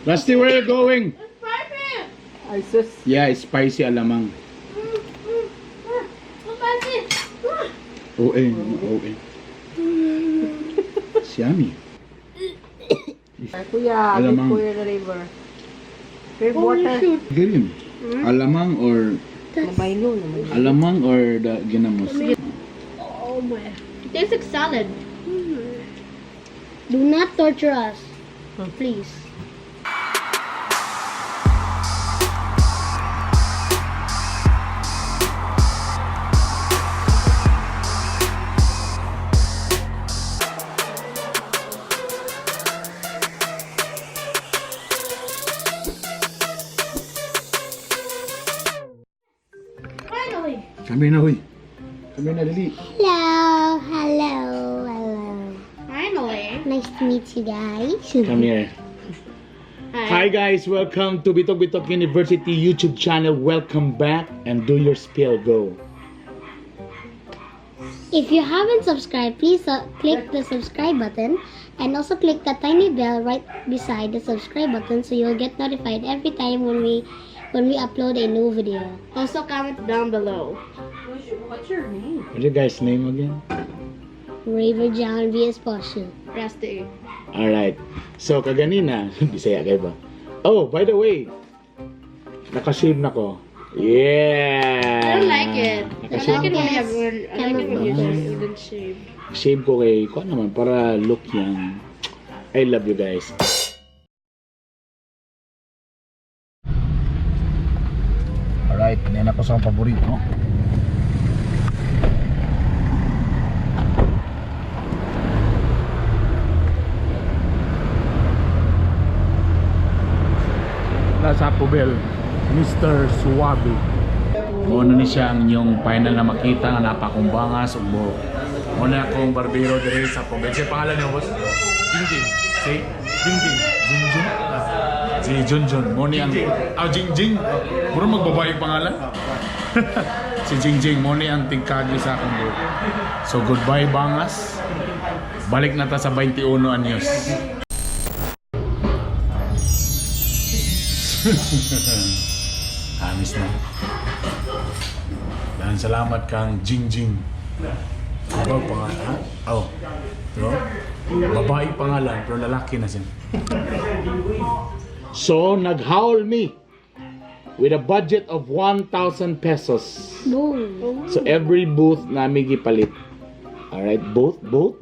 Rusty, where are you going? Isis. Yeah, it's spicy alamang. OA, OA. It's yummy. Kuya, Alamang. Kuya the river. Drink water. Green. Alamang or Namaylo. alamang or the ginamos? Oh my. It tastes like salad. Do not torture us. Please. Finally. Kami na, huy. Kami na, dali. Hello, hello, hello. Finally. Nice to meet you guys. Come here. Hi guys, welcome to Bitokbitok University YouTube channel. Welcome back and do your spill. Go. If you haven't subscribed, please click the subscribe button and also click the tiny bell right beside the subscribe button so you'll get notified every time when we upload a new video. Also comment down below. What's your name? What's your guys' name again? Raver John V. Esposito. Rusty. Alright. So, kaganina, Bisaya kayo ba? Oh, by the way, nakashave na ko. Yeah! I don't like it. I Nakashave like it when you Yes. have I like it when you didn't shave. Shave ko kay, kuha naman, para look young. I love you guys. Alright, kanina ko sa paborito. Sa Pobel, Mr. Suwabe. Muna ni siya ang inyong final na makita nga napakumbangas ug buhok. Muna akong barbero dire sa Pobel. Siya pangalan niyo, boss? Jingjing. Si Jingjing. Jingjing. Si Junjun. Muna ang Jingjing. Puro magbabae yung pangalan. Si Jingjing. Muna ang tingkagi sa akong buhok. So goodbye bangas. Balik na ta sa 21 anyos. Amis na. Dan salamat kang Jingjing. Ano pangalan? Oh. Diba? Babae pangalan pero lalaki na siya. So, nag-haul me with a budget of 1,000 pesos. Boom. So, every booth namin gipalit. Alright, both? Both.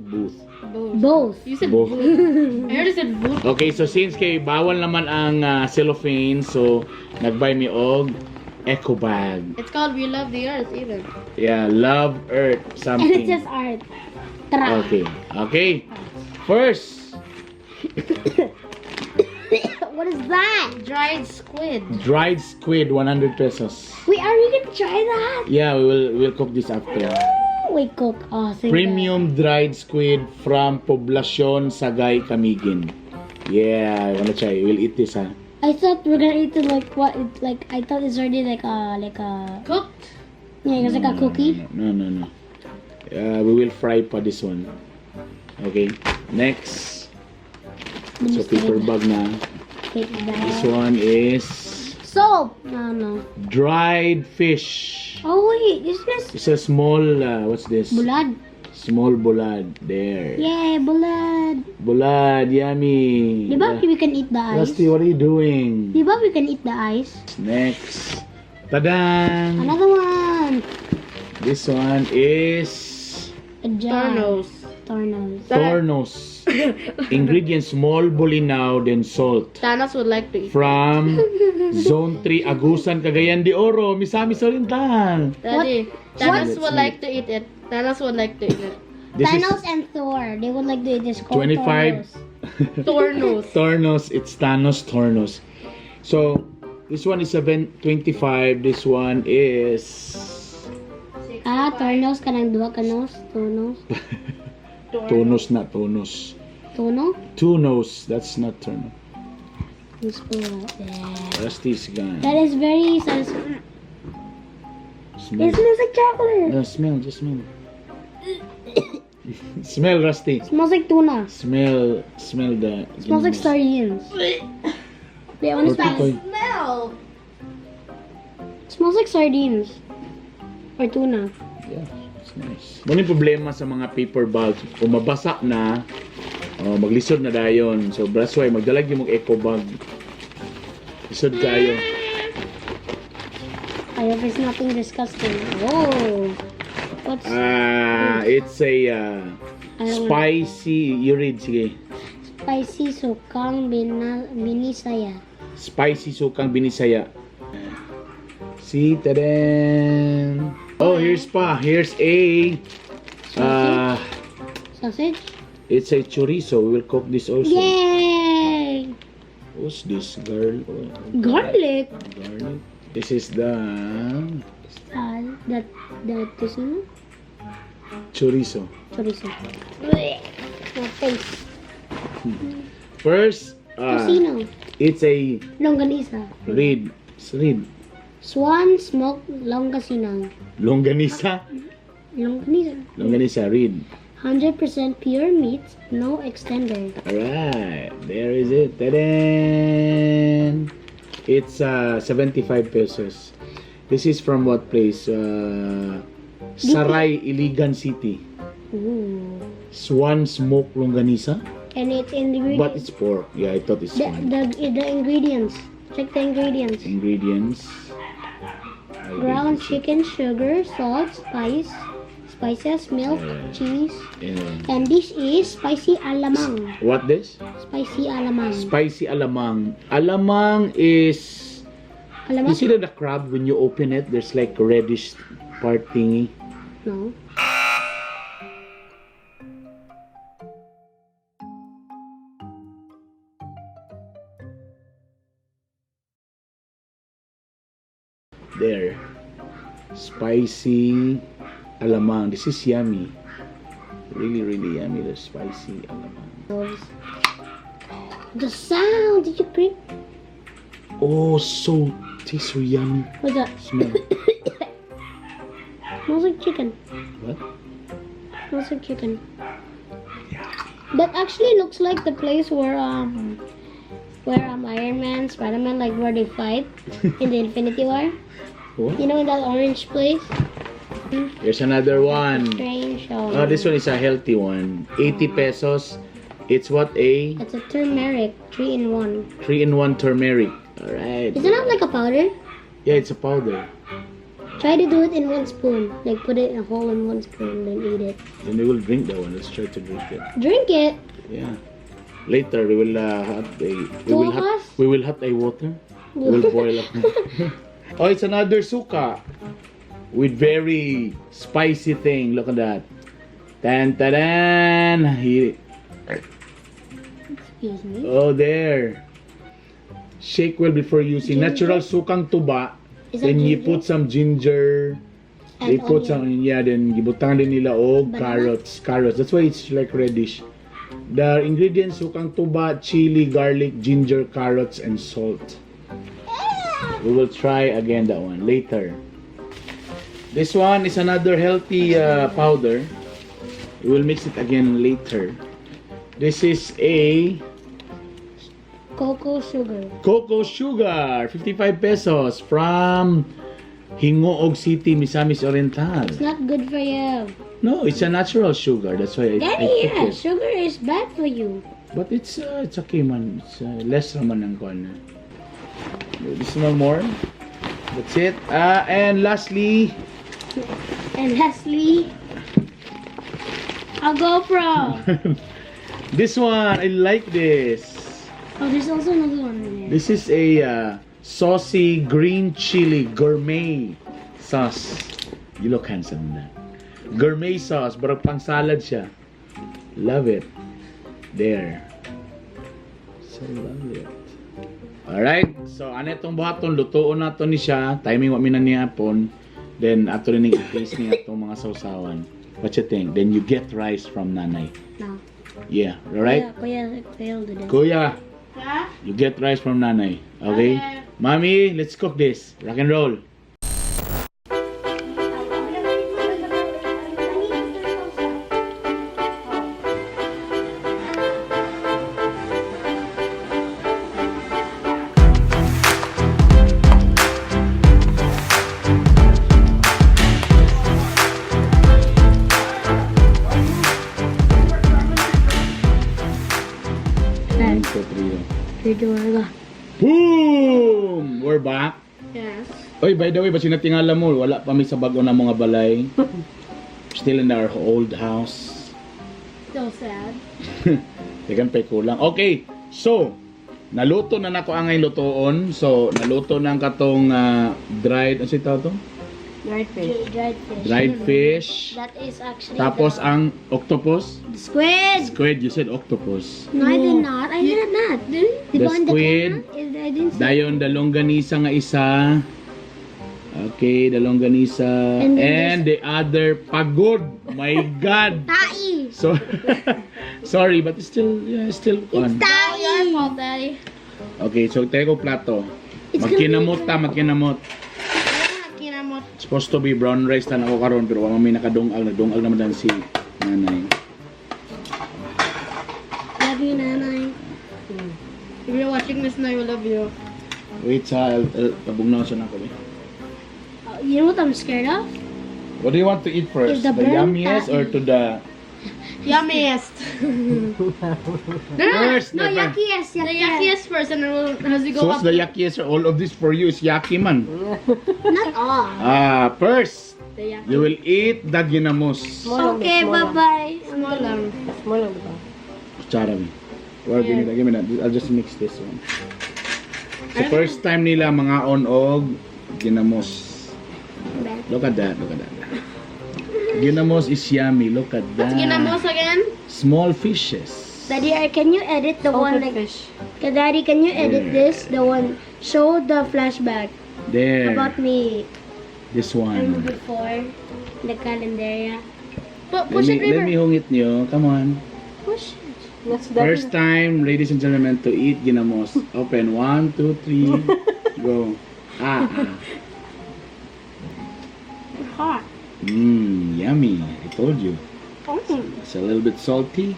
You said Both. boot. I already said boot. Okay, so since kay bawal naman ang cellophane, so nag-buy me og eco bag. It's called We Love the Earth even. Yeah, love earth And it something. says art. Tara. Okay. First, What is that? Dried squid. dried squid, 100 pesos. Wait, are we gonna try that? Yeah, we'll cook this after. Wait, cook. Oh, thank Premium dried squid from Poblacion Sagay, Camiguin. Yeah, I wanna try. We'll eat this, huh? God. I thought we're gonna eat it like what? Like I thought it's already like a. Cooked. Yeah, it's like a cookie. No. We will fry pa this one. Okay. Next. So paper bag na. Take This that. one is Soap. No. dried fish. Oh wait, is this It's a small. What's this? bulad? Small bulad. There. Yeah, bulad. Bulad. Yummy. Diba we can eat the ice? Rusty, what are you doing? Diba we can eat the ice? Next. Tadang! Another one. This one is A jar. Tornos. Tornos. Ingredients: small bulinaw, then salt. Thanos would like to eat. From Zone 3, Agusan, Cagayan de Oro. Misamis rin tan. Daddy, Thanos What? would like to eat it. Thanos would like to eat it. This Thanos is and Thor. They would like to eat this. 25. Tornos. Tornos. It's Thanos Tornos. So, this one is 25. This one is Tornos ka ng dua ka nos. Tornos. Tonos, not Tonos. Tono? Tunos. That's not Tornos. Let's put that there. Rusty's gone. That is very satisfying. Smell. It smells like chocolate. No, smell. Just smell. Smell, Rusty. Smells like tuna. Smell the. Smells like sardines. They only smell. 45. Smell. It smells like sardines or tuna. Yeah, it's nice. Muna yung problema sa mga paper bags. Kung mabasa na, maglisod na dayon. So that's why magdalag yung eco bag. Lisod kayo. I hope it's nothing disgusting. Oh, what's It's a I don't know. spicy. You read, sige. Spicy sukang binisaya. Spicy sukang binisaya. See, tadam. Oh, here's a Sausage? it's a chorizo. We will cook this also. Yay! What's this? Garlic. Garlic? Garlic. This is the The tocino? chorizo. Chorizo. My face. First, Tocino. it's a Longanisa. read. Swan smoked longanisa. Longanisa. Longanisa. Longanisa, read. 100% pure meat, no extender. Alright, there is it. Ta-da! It's 75 pesos. This is from what place? Saray, Iligan City. Ooh. Swan smoked longanisa? And it's in the But it's pork. Yeah, I thought it's swan. the ingredients. Check the ingredients. Ingredients. Ground chicken, sugar, salt, spices, milk, cheese. And this is spicy alamang. What this? Spicy alamang. Spicy alamang. Alamang is... You Alamang? see the crab when you open it? There's like a reddish part thingy. No. There. Spicy alamang. This is yummy. Really, really yummy. The spicy alamang. The sound! Did you creep? Oh, so tastes so yummy. What's that? Smell. Smells like chicken. What? Smells like chicken. That actually looks like the place where Iron Man, Spider-Man, like where they fight in the Infinity War. What? You know that orange place? Here's another one. Strange. Oh, this one is a healthy one. 80 pesos. It's what a It's a turmeric, 3-in-1. 3-in-1 turmeric. Alright. Isn't that like a powder? Yeah, it's a powder. Try to do it in 1 spoon. Like put it in a hole in 1 spoon, then eat it. Then we will drink that one. Let's try to drink it. Drink it. Yeah. Later we will we will hot a water. We'll boil up. Oh, it's another suka with very spicy thing. Look at that. Tan tadan. Excuse me. Oh, there. Shake well before using. Ginger? Natural sukang tuba. Is that Then you ginger? put some ginger. And They put onion. some, yeah, then gibutang din nila og Banana? carrots. That's why it's like reddish. The ingredients, sukang tuba, chili, garlic, ginger, carrots, and salt. We will try again that one later. This one is another healthy powder. We will mix it again later. This is a Cocoa sugar. cocoa sugar, 55 pesos from Hingoog City, Misamis Oriental. It's not good for you. No, it's a natural sugar. That's why I Daddy, took yeah, it. sugar is bad for you. But it's okay man. It's less naman ng corner. This one more. That's it. And lastly, And lastly, a GoPro. this one. I like this. Oh, there's also another one in there. This is a saucy green chili gourmet sauce. You look handsome in that. Gourmet sauce, pero pang salad siya. Love it. There. So love it. Alright, so ano itong buhaton, lutoon nato ni siya, timing wa minan niya pon, then ato rin i-taste niya itong mga sausawan. What you think? Then you get rice from nanay. No. Yeah, alright? Kuya failed today. Kuya, you get rice from nanay. Okay? Mommy, let's cook this. Rock and roll. Marga. Boom! We're back. Yes. Oy, by the way, basi natingala mo, wala pa mi sa bago na mga balay. Still in our old house. Still sad. Tegan pa kulang. Okay, so, naluto na nako angay lutoon. So, naluto na ang katong dried, ano siya to? Dried fish. Dried fish. Dried fish. That is actually Tapos ang octopus? the squid. Squid, you said octopus. No, I did not. I did not. Did The The one that squid. came out, I didn't see. Dayon, dalong ganisa nga isa. Okay, dalong ganisa. And then And the other, pagod. My God. Tai. So, sorry, but it's still, yeah, it's still fun. Oh, your Tai. fault, Daddy. Okay, so tayo ko plato. It's Magkinamot ta, magkinamot. Kinamot. Supposed to be brown rice tan ako karon pero wala may nakadungal, nagdungal naman dan si nanay. Love you, nanay. If you're watching this now, I love you. Wait sa tabugnaw sa nako. You know what I'm scared of? What do you want to eat first? Is the The brown yummiest or to the Yummiest. first? No, the yuckiest. The yuckiest first, and then we'll, as we go So up. what's the yuckiest? All of this for you is yucky man. Not all. First, The yucky. you will eat the ginamos. Okay, bye-bye. Small lang. Small lang ba? Kutsara mi. Well, give me that. I'll just mix this one. So first time nila mga og ginamos. Look at that, look at that. Ginamos is yummy, look at that. Ginamos again? Small fishes. Daddy, can you edit the one like... fish. Okay, Daddy, can you edit this? The one... Show the flashback There, about me this and one. before the calendar. Push it, Let me River. hungit nyo, come on. Push. That's the First time, ladies and gentlemen, to eat ginamos. Open, 1, 2, 3, go. Ah. Hot. Yummy. I told you. Mm. It's a little bit salty,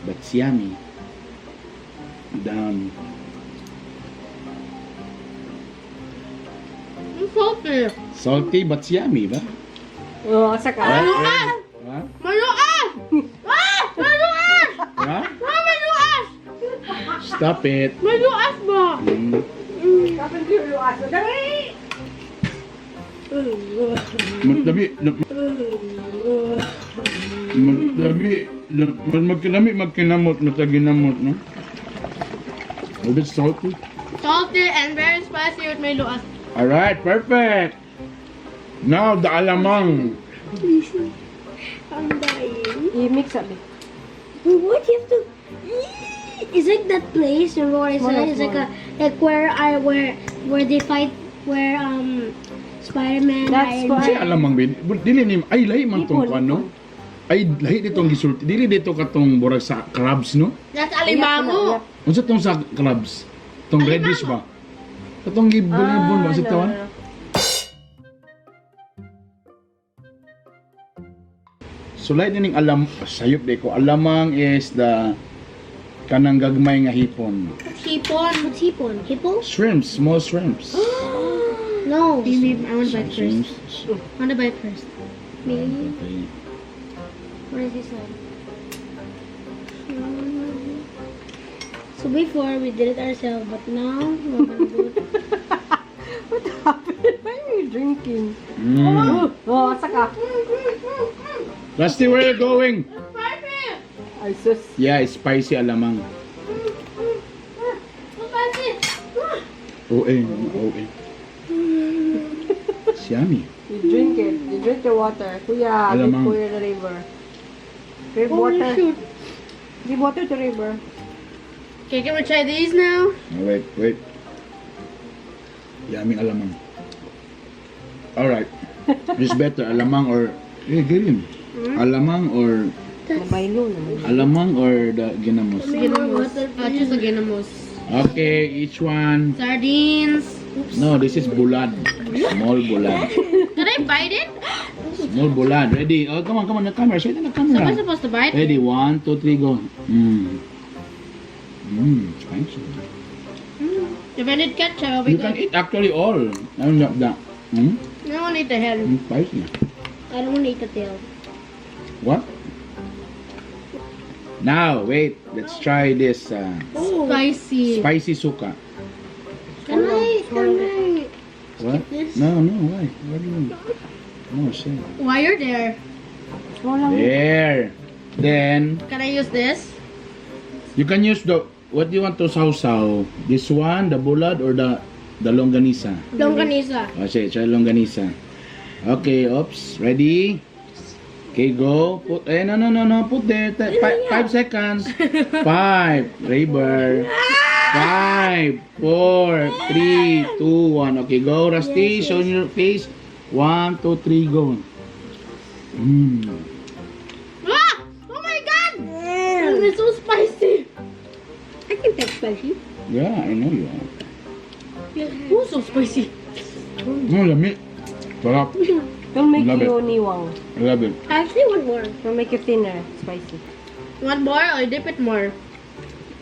but it's yummy. Down. It's salty. Salty, but it's yummy, ba? Oh, saka. Right? Huh? Maluas! Ah! Maluas! Huh? Ah, maluas! Stop it. Maluas ba? Magdami. Magdami. Magkinamot. Mataginamot, no? A bit salty. Salty and very spicy with maluas. Alright, perfect. Now, the alamang. I'm dying. I-mix up eh. What you have to... It's like that place, remember what I said? It's like a... Like where they fight... Where, Spider-Man... That's Iron why- Man- Kasi alamang, dili ni... Ay, lahi man tong ano? Ay, lahi ditong gisulti. Dili dito katong burag sa crabs, no? That's alimango. Unsa tong sa crabs? Tong reddish ba? Katong gibon ba sa tawan? So lahi ning sayop de ko. Alamang is the kanang gagmay nga hipon. Hipon. What's hipon? Hippo? Shrimps, small shrimps. No. I want to bite first. Shrimps. I want to bite first. Me. Okay. What is this one? So before we did it ourselves, but now we're gonna do it. What happened? Why are you drinking? Oh, saka. Rusty, where are you going? Spicy! Ay, sus. Yeah, it's spicy alamang. Spicy! OA, OA. It's yummy. You drink it. You drink the water. Kuya, Alamang. give Kuya the river. Give Holy water. shoot. Give water to river. Okay, can we try these now? Oh, wait. Yummy alamang. Alright. Which better, alamang or... get him. Alamang or... Nabaylo naman. Alamang or the ginamos? Ginamos. Choose the ginamos. Okay, each one. Sardines. No, this is bulad. Small bulad. Can I bite it? Small bulad. Ready? Oh, come on, the camera. Show it in the So am I camera. supposed to bite? Ready? 1, 2, 3, go. Spicy. If I need ketchup, I'll be You can good. eat actually all. I don't know that. I don't want to eat the head. Spicy. I don't want to eat the tail. What? Now, wait. Let's try this Spicy. spicy suka. Can I? What? this? No, why? What do you mean? No, say. Why you're there? There. Then, Can I use this? you can use what do you want to sausaw? This one, the bulad, or the longganisa? Longganisa. Oh, say, try longganisa. Okay, oops. Ready? Okay, go. Put, no. Put there. 5 seconds. 5. Raver. 5, 4, 3, 2, 1. Okay, go. Rusty, show your face. 1, 2, 3, go. Ah! Oh my god! It's so spicy. I can take spicy. Yeah, I know you are. Oh, so spicy. Lamig. Sarap. It'll make Love you niwang. I love it. I actually want more. It'll make you thinner, spicy. You want more or you dip it more?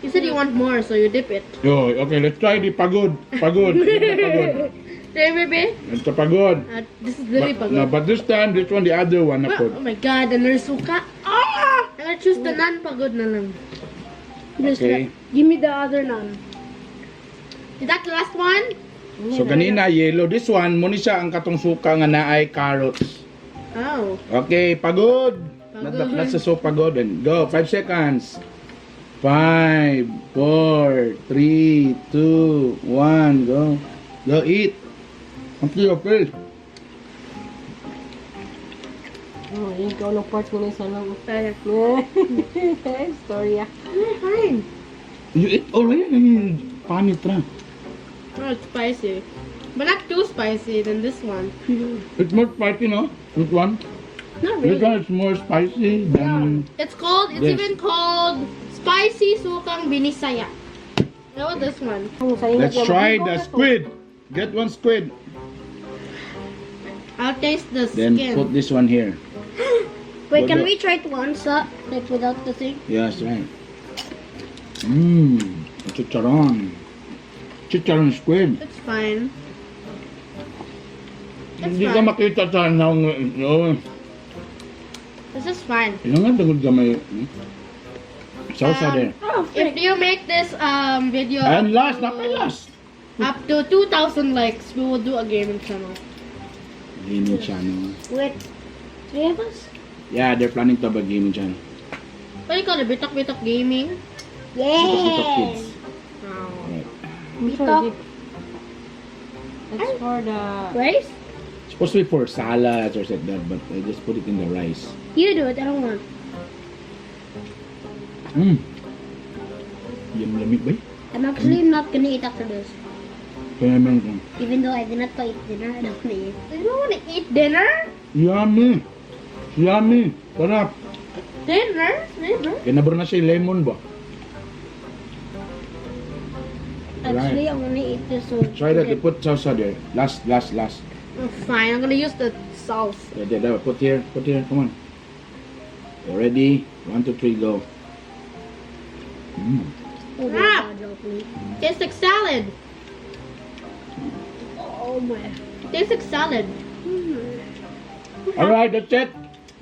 You said you want more, so you dip it. Yo, okay, let's try the pagod. Pagod. Pagod. Hey, baby. It's the pagod. This is really But, no, pagod. but this time, this one, the other one, na Oh put. my god, and there's suka. Ah! I'm gonna choose the non-pagod na lang. Okay. Give me the other non. Is that the last one? So, kanina, yellow. This one, muna siya ang katong suka nga naay carrots. Oh. Okay, pagod. Pagod. That's so pagod. And go, 5 seconds. 5, 4, 3, 2, 1, go. Go, eat. Until your face. Oh, yung ikaw ng part mo na isa lang. Kaya. Story ah. Fine. You eat already. Panit ra. Oh, it's spicy. But not too spicy than this one. It's more spicy, no? This one? Not This really. one is more spicy than... It's This. even called spicy sukang binisaya. How about this one? Let's try the squid. Get one squid. I'll taste the Then skin. put this one here. Wait, can What we try it once, like without the thing? Yes, right. Chicharon. Chicharon squid. It's fine. It's Hindi ka fine. makita sa nang... This is fine. Yung nga, tagod ka may... Sausa there. If you make this video And last, not my last. up to 2,000 likes, we will do a gaming channel. Gaming channel. Wait, 3 of us? Yeah, they're planning to have a gaming channel. What do you call it? Bitokbitok Gaming? Bitokbitok Yeah. Kids. Oh. Right. Bitok. It's for the... Rice? It's supposed to be for salads or something like that, but I just put it in the rice. You do it, I don't want. Yung lamig ba? I'm actually not gonna eat after this. Kaya meron ko. Even though I did not eat dinner, I don't wanna eat. You don't want to eat dinner? Yummy! Yummy! Sarap! Dinner? Dinner? Kinabro na siya yung lemon ba? Actually, I wanna eat this one. Try that, you put salsa there. Last. Oh, fine, I'm gonna use the sauce. There. Put here, come on. You ready? 1, 2, 3, go. Oh my Ah! god, help me. Tastes like salad. Oh my. Tastes like salad. Alright, that's it.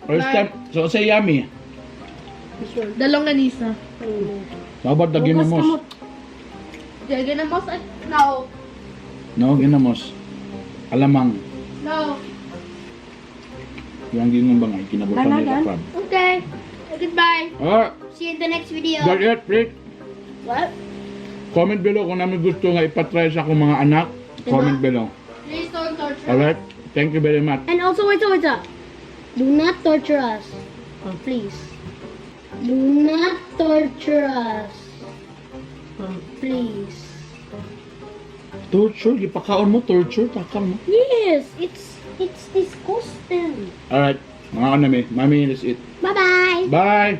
First Bye. time. So, say yummy. This one. The longganisa. How about the ginamos? The ginamos? No. No, ginamos. Alamang. No. Yung ginong bangay, kinabutan nila crab. Okay. Goodbye. Alright, See you in the next video. that's it, Rick. What? Comment below kung namin gusto nga ipatry sa akong mga anak. Comment below. Please don't torture. Alright, thank you very much. And also, wait up. Do not torture us. Please. Do not torture us. Please. Torture? Ipakaon mo, torture? Takang mo. Yes, it's disgusting. Alright, mga kanami. Mami, let's eat. Bye-bye. Bye!